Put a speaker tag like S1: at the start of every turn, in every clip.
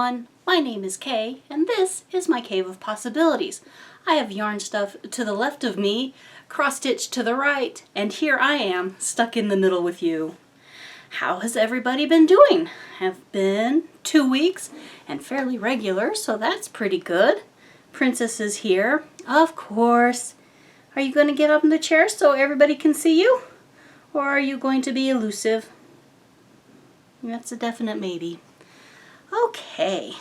S1: everyone, my name is Kay, and this is my Cave of Possibilities. I have yarn stuff to the left of me, cross-stitch to the right, and here I am, stuck in the middle with you. How has everybody been doing? Have been 2 weeks, and fairly regular, so that's pretty good. Princess is here, of course. Are you going to get up in the chair so everybody can see you? Or are you going to be elusive? That's a definite maybe. Okay,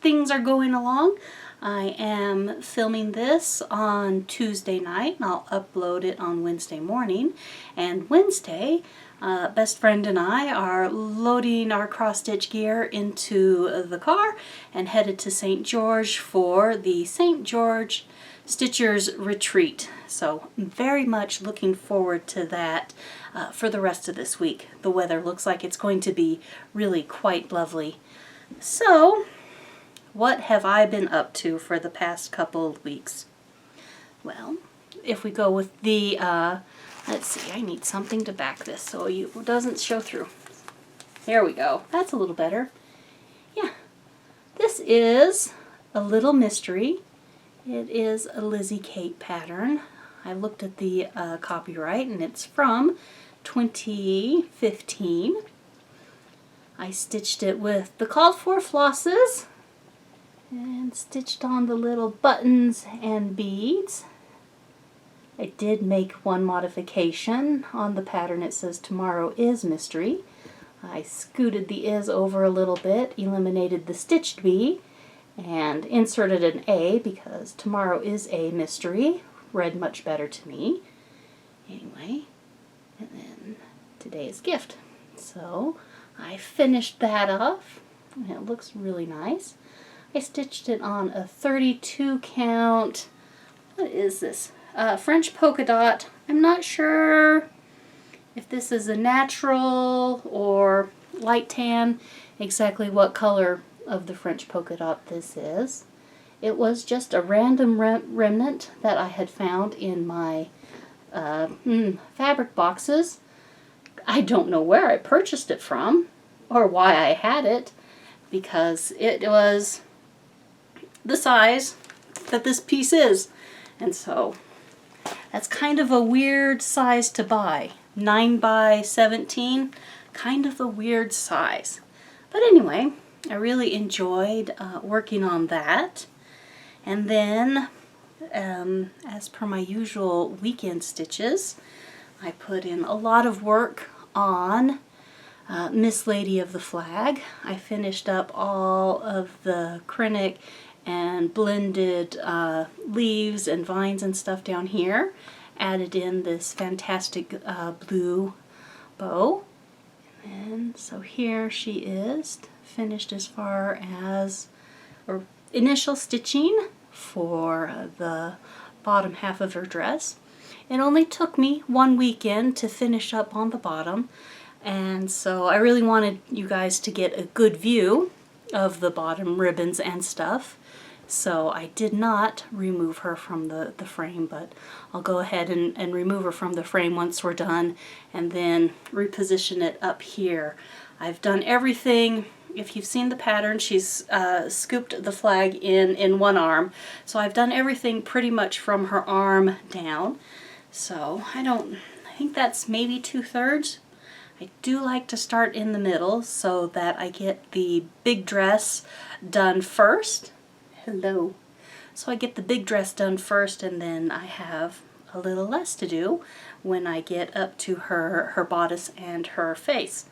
S1: things are going along. I am filming this on Tuesday night, and I'll upload it on Wednesday morning. And Wednesday, best friend and I are loading our cross-stitch gear into the car and headed to St. George for the St. George Stitchers Retreat. So I'm very much looking forward to that for the rest of this week. The weather looks like it's going to be really quite lovely. So, what have I been up to for the past couple of weeks? Well, if we go with the, let's see, I need something to back this so it doesn't show through. There we go. That's a little better. Yeah. This is a little mystery. It is a Lizzie Kate pattern. I looked at the copyright and it's from 2015. I stitched it with the called for flosses and stitched on the little buttons and beads. I did make one modification. On the pattern it says tomorrow is mystery. I scooted the is over a little bit, eliminated the stitched B, and inserted an A because tomorrow is a mystery. Read much better to me. Anyway, and then today's gift. So I finished that off, and it looks really nice. I stitched it on a 32 count, what is this? French polka dot. I'm not sure if this is a natural or light tan, exactly what color of the French polka dot this is. It was just a random remnant that I had found in my fabric boxes. I don't know where I purchased it from or why I had it, because it was the size that this piece is, and so that's kind of a weird size to buy. 9 by 17, kind of a weird size. But anyway, I really enjoyed working on that. And then, as per my usual weekend stitches, I put in a lot of work on Miss Lady of the Flag. I finished up all of the Krennic and blended leaves and vines and stuff down here. Added in this fantastic blue bow. And so here she is, finished as far as initial stitching for the bottom half of her dress. It only took me 1 weekend to finish up on the bottom, and so I really wanted you guys to get a good view of the bottom ribbons and stuff. So I did not remove her from the frame, but I'll go ahead and remove her from the frame once we're done and then reposition it up here. I've done everything. If you've seen the pattern, she's scooped the flag in one arm. So I've done everything pretty much from her arm down. So I think that's maybe 2/3. I do like to start in the middle so that I get the big dress done first. Hello. So I get the big dress done first, and then I have a little less to do when I get up to her bodice and her face.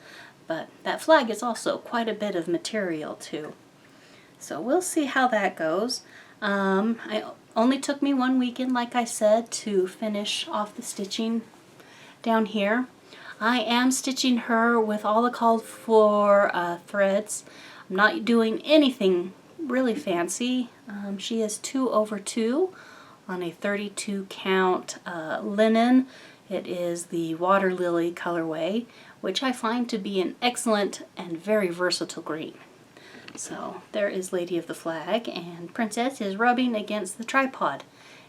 S1: But that flag is also quite a bit of material too. So we'll see how that goes. It only took me 1 weekend, like I said, to finish off the stitching down here. I am stitching her with all the called for threads. I'm not doing anything really fancy. She is 2/2 on a 32 count linen. It is the Water Lily colorway, which I find to be an excellent and very versatile green. So there is Lady of the Flag, and Princess is rubbing against the tripod.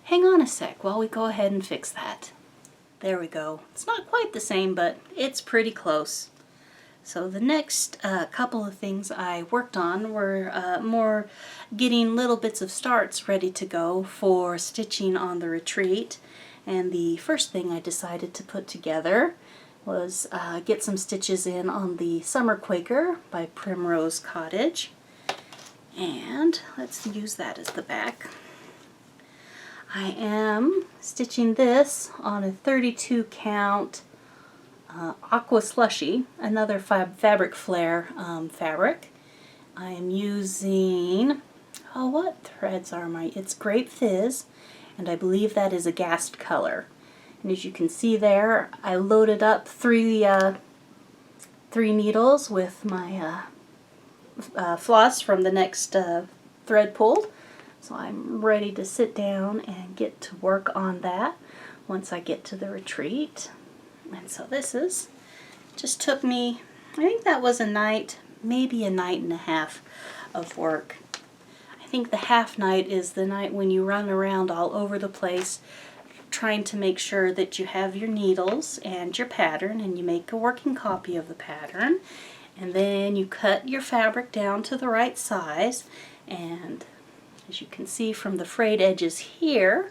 S1: Hang on a sec while we go ahead and fix that. There we go. It's not quite the same, but it's pretty close. So the next couple of things I worked on were more getting little bits of starts ready to go for stitching on the retreat. And the first thing I decided to put together was get some stitches in on the Summer Quaker by Primrose Cottage. And let's use that as the back. I am stitching this on a 32 count Aqua Slushy, another Fabric Flare fabric. I am using, oh, what threads are my, it's Grape Fizz, and I believe that is a Gast color. And as you can see there, I loaded up three needles with my floss from the next thread pulled. So I'm ready to sit down and get to work on that once I get to the retreat. And so this just took me, I think that was a night, maybe a night and a half of work. I think the half night is the night when you run around all over the place trying to make sure that you have your needles and your pattern, and you make a working copy of the pattern, and then you cut your fabric down to the right size. And as you can see from the frayed edges here,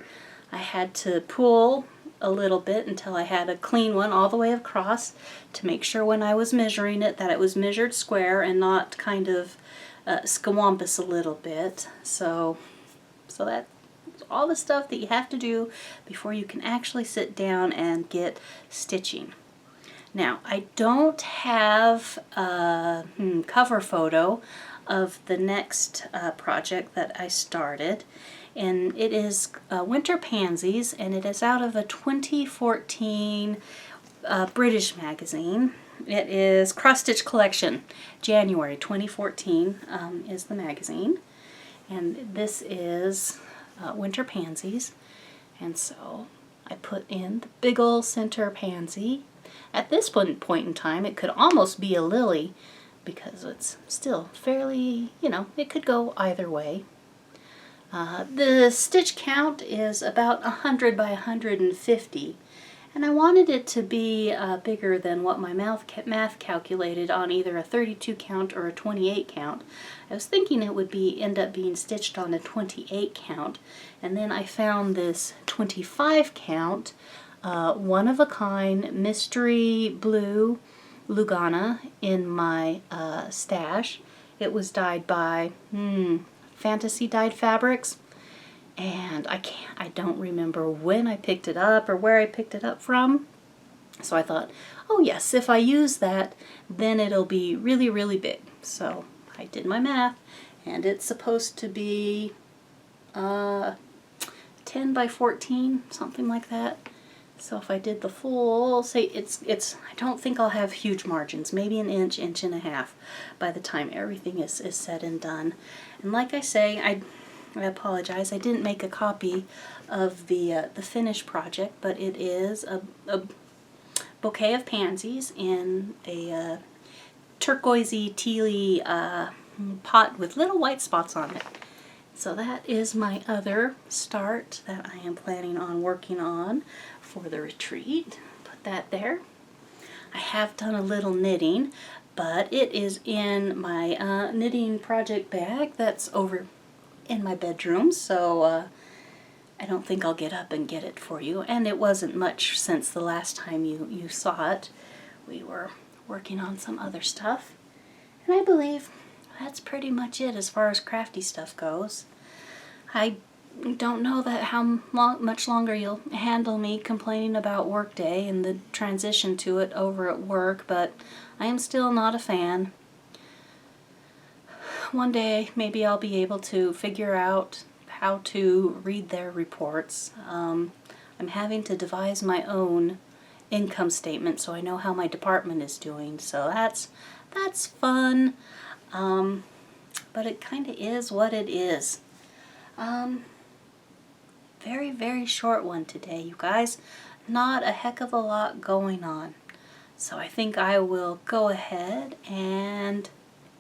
S1: I had to pull a little bit until I had a clean one all the way across to make sure when I was measuring it that it was measured square and not kind of scawampus a little bit. So that's all the stuff that you have to do before you can actually sit down and get stitching. Now, I don't have a cover photo of the next project that I started, and it is Winter Pansies, and it is out of a 2014 British magazine. It is Cross Stitch Collection, January 2014 is the magazine, and this is Winter Pansies. And so I put in the big ol' center pansy. At this point in time, it could almost be a lily because it's still fairly, you know, it could go either way. The stitch count is about 100 by 150, and I wanted it to be bigger than what my math calculated on either a 32 count or a 28 count. I was thinking it would end up being stitched on a 28 count, and then I found this 25 count one of a kind mystery blue Lugana in my stash. It was dyed by Fantasy Dyed Fabrics, and I don't remember when I picked it up or where I picked it up from. So I thought, oh yes, if I use that, then it'll be really, really big. So I did my math, and it's supposed to be 10 by 14, something like that. So if I did the full, say it's I don't think I'll have huge margins, maybe an inch, inch and a half by the time everything is said and done. And like I say, I apologize, I didn't make a copy of the finished project, but it is a bouquet of pansies in a turquoisey, tealy pot with little white spots on it. So that is my other start that I am planning on working on for the retreat. Put that there. I have done a little knitting, but it is in my knitting project bag that's over in my bedroom, so I don't think I'll get up and get it for you. And it wasn't much since the last time you saw it. We were working on some other stuff, and I believe that's pretty much it as far as crafty stuff goes. I don't know how much longer you'll handle me complaining about workday and the transition to it over at work, but I am still not a fan. One day maybe I'll be able to figure out how to read their reports. I'm having to devise my own income statement so I know how my department is doing, so that's fun. But it kind of is what it is. Very, very short one today, you guys. Not a heck of a lot going on. So I think I will go ahead and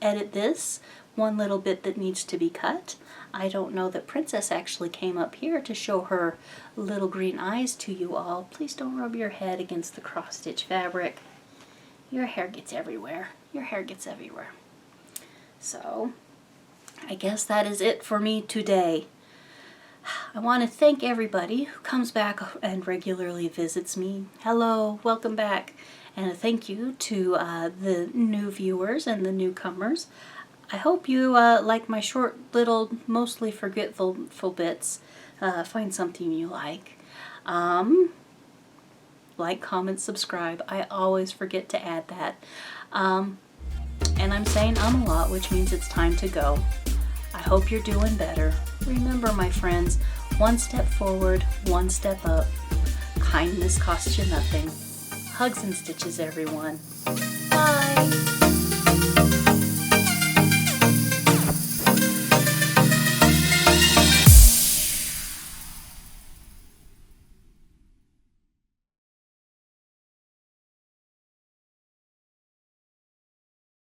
S1: edit this one little bit that needs to be cut. I don't know that Princess actually came up here to show her little green eyes to you all. Please don't rub your head against the cross-stitch fabric. Your hair gets everywhere. your hair gets everywhere. So I guess that is it for me today. I want to thank everybody who comes back and regularly visits me. Hello, welcome back. And a thank you to the new viewers and the newcomers. I hope you like my short little, mostly forgetful bits. Find something you like. Like, comment, subscribe. I always forget to add that. And I'm saying a lot, which means it's time to go. I hope you're doing better. Remember, my friends, one step forward, one step up. Kindness costs you nothing. Hugs and stitches, everyone. Bye.